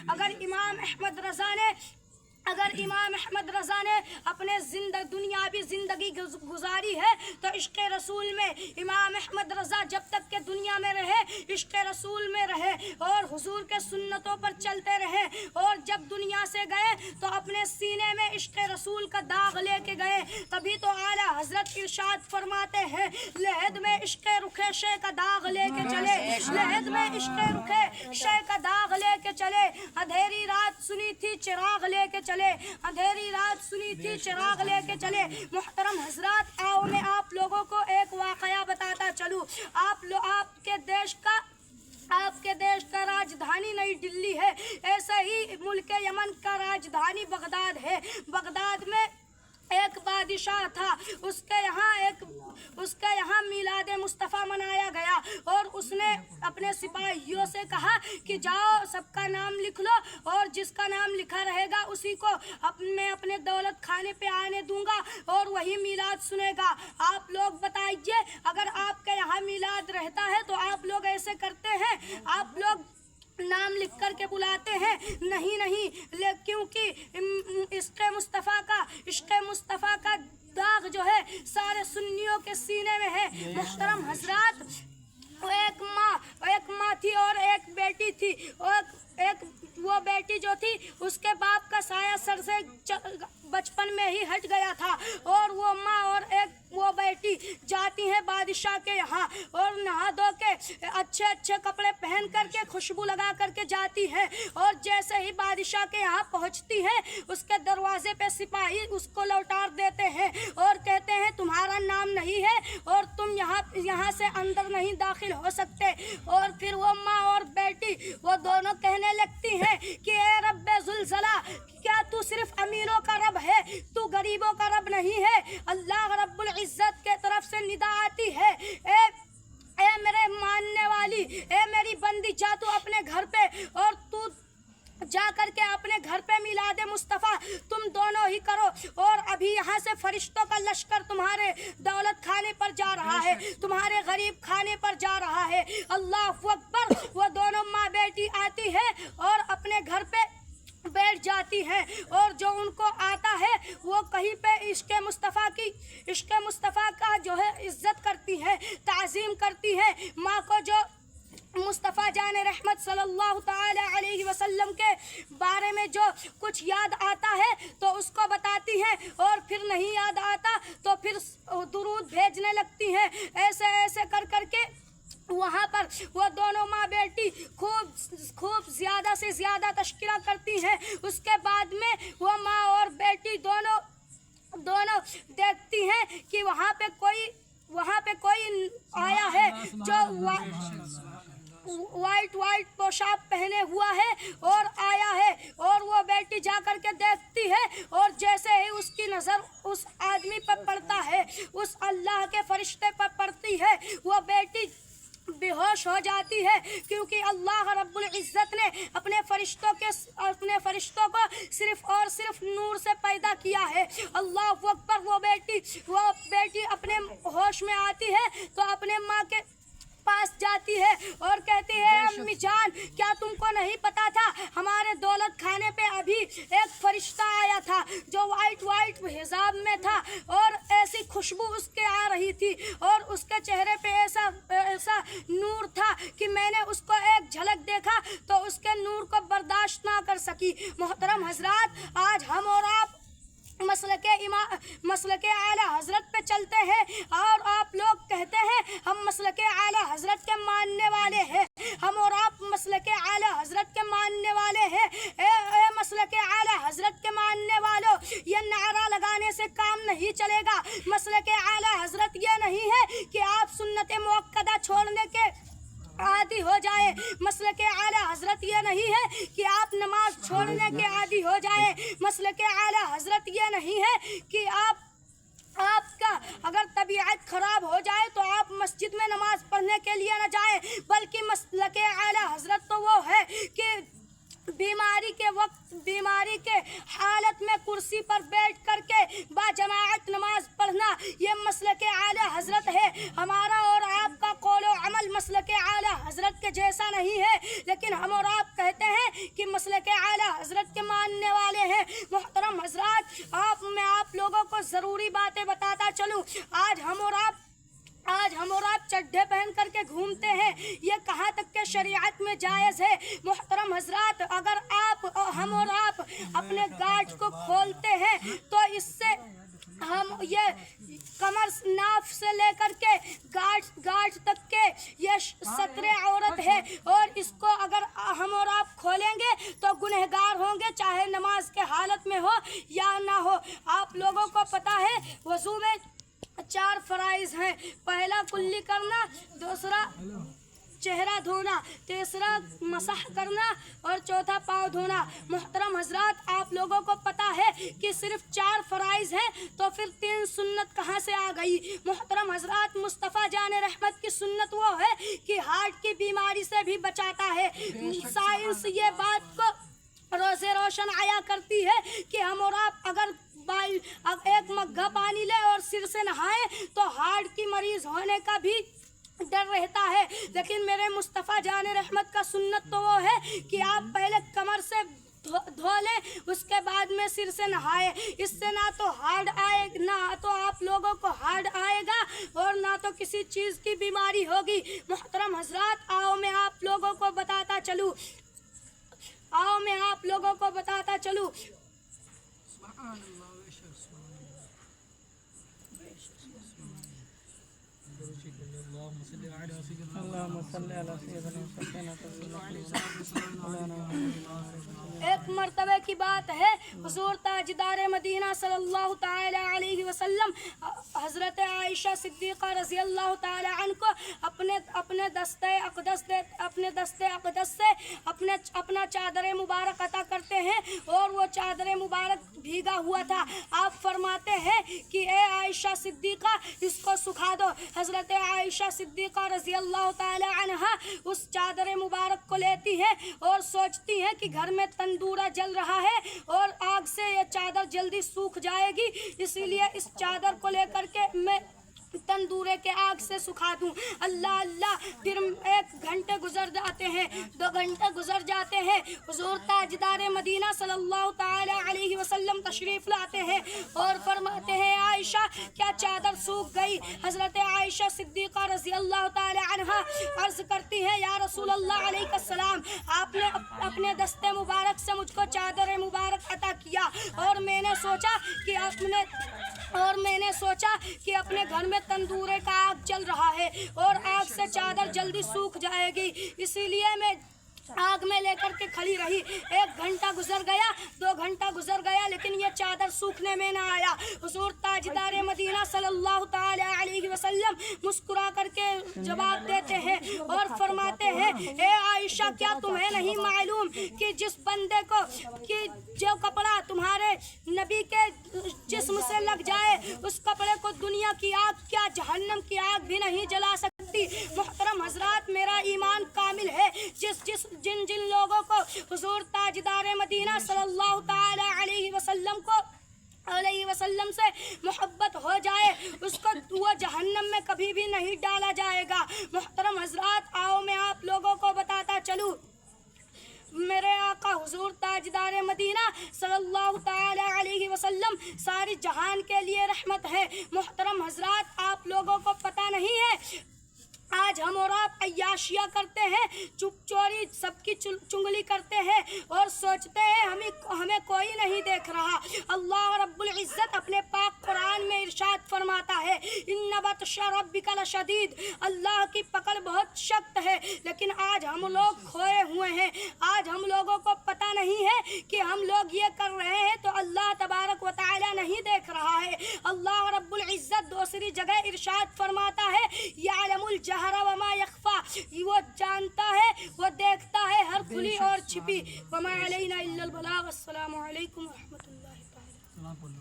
اگر امام احمد رضا نے اپنے دنیاوی زندگی گزاری ہے تو عشق رسول میں امام احمد رضا جب تک کہ دنیا میں رہے عشق رسول میں رہے اور حضور کے سنتوں پر چلتے رہے، اور جب دنیا سے گئے تو اپنے سینے میں عشق رسول کا داغ لے کے گئے۔ تبھی تو اعلیٰ حضرت ارشاد فرماتے ہیں، لحد میں عشق رخ شے کا داغ لے کے چلے، لحد میں عشق رخ شے کا داغ لے کے چلے، اندھیری رات سنی تھی چراغ لے کے چلے، اندھیری رات سنی تھی چراغ لے کے چلے۔ محترم حضرات، آؤ میں آپ لوگوں کو ایک واقعہ بتاتا چلوں۔ آپ کے دیش کا راجدھانی نئی دلی ہے، ایسا ہی ملک یمن کا راجدھانی بغداد ہے۔ بغداد میں ایک بادشاہ تھا، اس کے یہاں میلاد مصطفیٰ منایا گیا، اور اس نے اپنے سپاہیوں سے کہا کہ جاؤ سب کا نام لکھ لو، اور جس کا نام لکھا رہے گا اسی کو میں اپنے دولت خانے پہ آنے دوں گا اور وہی میلاد سنے گا۔ آپ لوگ بتائیے، اگر آپ کے یہاں میلاد رہتا ہے تو آپ لوگ ایسے کرتے ہیں؟ آپ لوگ نام لکھ کر کے بلاتے ہیں؟ نہیں، کیونکہ عشق مصطفیٰ کا داغ جو ہے سارے سنیوں کے سینے میں ہے۔ محترم حضرات، ایک ماں تھی اور ایک بیٹی تھی، اور وہ بیٹی جو تھی اس کے باپ کا سایہ سر سے بچپن میں ہی ہٹ گیا تھا، اور وہ ماں اور وہ بیٹی جاتی ہیں بادشاہ کے یہاں، اور نہا دھو کے اچھے کپڑے پہن کر کے خوشبو لگا کر کے جاتی ہیں، اور جیسے ہی بادشاہ کے یہاں پہنچتی ہیں اس کے دروازے پہ سپاہی اس کو لوٹار دیتے ہیں اور کہتے ہیں تمہارا نام نہیں ہے اور تم یہاں سے اندر نہیں داخل ہو سکتے۔ اور پھر وہ ماں اور بیٹی وہ دونوں کہنے لگتی ہیں کہ اے رب ذوالجلالہ، کیا تو صرف امیروں کا رب ہے؟ تو غریبوں کا رب نہیں ہے؟ اللہ رب العزت کے طرف سے ندا آتی ہے، اے میرے ماننے والی، اے میری بندی، جا تو اپنے گھر پہ، اور تو جا کر کے اپنے گھر پہ میلاد مصطفیٰ تم دونوں ہی کرو، اور ابھی یہاں سے فرشتوں کا لشکر تمہارے دولت خانے پر جا رہا ہے، تمہارے غریب خانے پر جا رہا ہے۔ اللہ اکبر۔ وہ دونوں ماں بیٹی آتی ہے اور اپنے گھر پہ بیٹھ جاتی ہیں، اور جو ان کو آتا ہے وہ کہیں پہ عشق مصطفیٰ کا جو ہے عزت کرتی ہے، تعظیم کرتی ہے۔ ماں کو جو مصطفیٰ جان رحمت صلی اللہ تعالی علیہ وسلم کے بارے میں جو کچھ یاد آتا ہے تو اس کو بتاتی ہیں، اور پھر نہیں یاد آتا تو پھر درود بھیجنے لگتی ہیں۔ ایسے کر کے وہاں پر وہ دونوں ماں بیٹی خوب زیادہ سے زیادہ تشکرہ کرتی ہیں۔ اس کے بعد میں وہ ماں اور بیٹی دونوں دیکھتی ہیں کہ وہاں پہ کوئی آیا ہے جو وائٹ پوشاک پہنے ہوا ہے اور آیا ہے، اور وہ بیٹی جا کر کے دیکھتی ہے، اور جیسے ہی اس کی نظر اس آدمی پر پڑتا ہے، اس اللہ کے فرشتے پر پڑتی ہے، وہ بیٹی بے ہوش ہو جاتی ہے، کیونکہ اللہ رب العزت نے اپنے فرشتوں کو صرف اور صرف نور سے پیدا کیا ہے۔ اللہ اکبر۔ وہ بیٹی اپنے ہوش میں آتی ہے تو اپنے ماں کے پاس جاتی ہے اور کہتی ہے امی جان، کیا تم کو نہیں پتا تھا ہمارے دولت خانے پہ ابھی ایک فرشتہ آیا تھا جو وائٹ حجاب میں تھا، اور ایسی خوشبو اس کے آ رہی تھی اور اس کے چہرے پہ ایسا نور تھا کہ میں نے اس کو ایک جھلک دیکھا تو اس کے نور کو برداشت نہ کر سکی۔ محترم حضرات، آج ہم اور آپ مسلک اعلیٰ حضرت پہ چلتے ہیں، اور آپ لوگ کہتے ہیں ہم مسلک اعلیٰ حضرت کے ماننے والے ہیں، ہم اور آپ مسلک اعلیٰ حضرت کے ماننے والے ہیں۔ اے مسلک اعلیٰ حضرت کے ماننے والوں، یہ نعرہ لگانے سے کام نہیں چلے گا۔ مسلک اعلیٰ حضرت یہ نہیں ہے کہ آپ سنت موقدہ چھوڑنے کے عادی ہو جائے، مسلک اعلیٰ حضرت یہ نہیں ہے کہ آپ نماز چھوڑنے کے عادی ہو جائے، مسلک اعلیٰ حضرت یہ نہیں ہے کہ آپ کا اگر طبیعت خراب ہو جائے تو آپ مسجد میں نماز پڑھنے کے لیے نہ جائیں، بلکہ مسلک اعلیٰ حضرت تو وہ ہے کہ بیماری کے حالت میں کرسی پر بیٹھ کر کے باجماعت نماز پڑھنا، یہ مسلک اعلیٰ حضرت ہے۔ ہمارا اور آپ کا قول و عمل مسلک اعلیٰ حضرت کے جیسا نہیں ہے، لیکن ہم اور آپ کہتے ہیں کہ مسلک اعلیٰ حضرت کے ماننے والے ہیں۔ محترم حضرات، میں آپ لوگوں کو ضروری باتیں بتاتا چلوں۔ آج ہم اور آپ چڈھے پہن کر کے گھومتے ہیں، یہ کہاں تک کہ شریعت میں جائز ہے؟ محترم حضرات، اگر ہم اور آپ اپنے گارڈ کو کھولتے ہیں تو اس سے ہم یہ کمر ناف سے لے کر کے گارڈ تک کے یہ ستر عورت ہے، اور اس کو اگر ہم اور آپ کھولیں گے تو گنہگار ہوں گے، چاہے نماز کے حالت میں ہو یا نہ ہو۔ آپ لوگوں کو پتہ ہے وضو میں 4 فرائض ہیں۔ پہلا کلی کرنا، دوسرا چہرہ دھونا، تیسرا مسح کرنا اور چوتھا پاؤں دھونا۔ محترم حضرات، آپ لوگوں کو پتہ ہے کہ صرف 4 فرائض ہیں تو پھر 3 سنت کہاں سے آ گئی؟ محترم حضرات، مصطفیٰ جان رحمت کی سنت وہ ہے کہ ہارٹ کی بیماری سے بھی بچاتا ہے۔ سائنس یہ بات کو روزے روشن آیا کرتی ہے کہ ہم اور آپ اگر ایک مگھا پانی لے اور سر سے نہائیں تو ہارٹ کی مریض ہونے کا بھی ڈر رہتا ہے، لیکن میرے مصطفیٰ جان رحمت کا سنت تو وہ ہے کہ آپ پہلے کمر سے دھو لیں، اس کے بعد میں سر سے نہائے۔ اس سے نہ تو آپ لوگوں کو ہارٹ آئے گا اور نہ تو کسی چیز کی بیماری ہوگی۔ محترم حضرات، آؤ میں آپ لوگوں کو بتاتا چلوں ایک مرتبہ کی بات ہے، حضور تاجدار مدینہ صلی اللہ تعالی علیہ وسلم حضرت عائشہ صدیقہ رضی اللہ تعالی عنہ کو اپنے دستے اقدس سے اپنا چادر مبارک عطا کرتے ہیں، اور وہ چادر مبارک بھیگا ہوا تھا۔ آپ فرماتے ہیں کہ اے عائشہ صدیقہ، اس کو سکھا دو۔ حضرت عائشہ صدیقہ رضی اللہ تعالی عنہا اس چادر مبارک کو لیتی ہیں اور سوچتی ہیں کہ گھر میں تندورہ جل رہا ہے اور آگ سے یہ چادر جلدی سوکھ جائے گی، اسی لیے اس چادر کو لے کر کے میں تندورے کے آگ سے سکھا دوں۔ اللہ، پھر 1 گھنٹے گزر جاتے ہیں، 2 گھنٹے گزر جاتے ہیں، حضور تاجدار مدینہ صلی اللہ تعالی علیہ وسلم تشریف لاتے ہیں اور فرماتے ہیں عائشہ کیا چادر سوکھ گئی؟ حضرت عائشہ صدیقہ رضی اللہ تعالی عنہا عرض کرتی ہے یا رسول اللہ علیہ السلام، آپ نے اپنے دستے مبارک سے مجھ کو چادر مبارک عطا کیا اور میں نے سوچا کہ اپنے گھر میں تندورے کا آگ چل رہا ہے اور آگ سے چادر جلدی سوکھ جائے گی، اسی لیے میں آگ میں لے کر کے کھڑی رہی۔ 1 گھنٹہ گزر گیا، 2 گھنٹہ گزر گیا، لیکن یہ چادر سوکھنے میں نہ آیا۔ حضور تاجدار مدینہ صلی اللہ تعالی علیہ وسلم مسکرا کر کے جواب دیتے ہیں اور فرماتے ہیں اے عائشہ، کیا تمہیں نہیں معلوم کہ جس بندے کو کہ جو کپڑا تمہارے نبی کے جسم سے لگ جائے، اس کپڑے کو دنیا کی آگ کیا جہنم کی آگ بھی نہیں جلا سکتی۔ محترم حضرات، میرا ایمان کامل ہے، جن لوگوں کو حضور تاجدار مدینہ صلی اللہ تعالی علیہ وسلم سے محبت ہو جائے، اس کو وہ جہنم میں کبھی بھی نہیں ڈالا جائے گا۔ محترم حضرات، آؤ میں آپ لوگوں کو بتاتا چلوں، میرے آقا حضور تاجدار مدینہ صلی اللہ تعالی علیہ وسلم ساری جہان کے لیے رحمت ہے۔ محترم حضرات، آپ لوگوں کو پتہ نہیں ہے، آج ہم اور آپ عیاشیاں کرتے ہیں، چپ چوری سب کی چنگلی کرتے ہیں اور سوچتے ہیں ہمیں کوئی نہیں دیکھ رہا۔ اللہ رب العزت اپنے پاک قرآن میں ارشاد فرماتا ہے ان بطش ربک لشدید، اللہ کی پکڑ بہت سخت ہے، لیکن آج ہم لوگ کھوئے ہوئے ہیں۔ آج ہم لوگوں کو پتہ نہیں ہے کہ ہم لوگ یہ کر رہے ہیں تو اللہ تبارک و تعالی نہیں دیکھ رہا ہے۔ اللہ رب العزت دوسری جگہ ارشاد فرماتا ہے یعلم الجہر وما یخفی، وہ جانتا ہے، وہ دیکھتا ہے ہر کھلی اور چھپی۔ وما علینا الا البلاغ۔ السلام علیکم ورحمۃ اللہ تعالی۔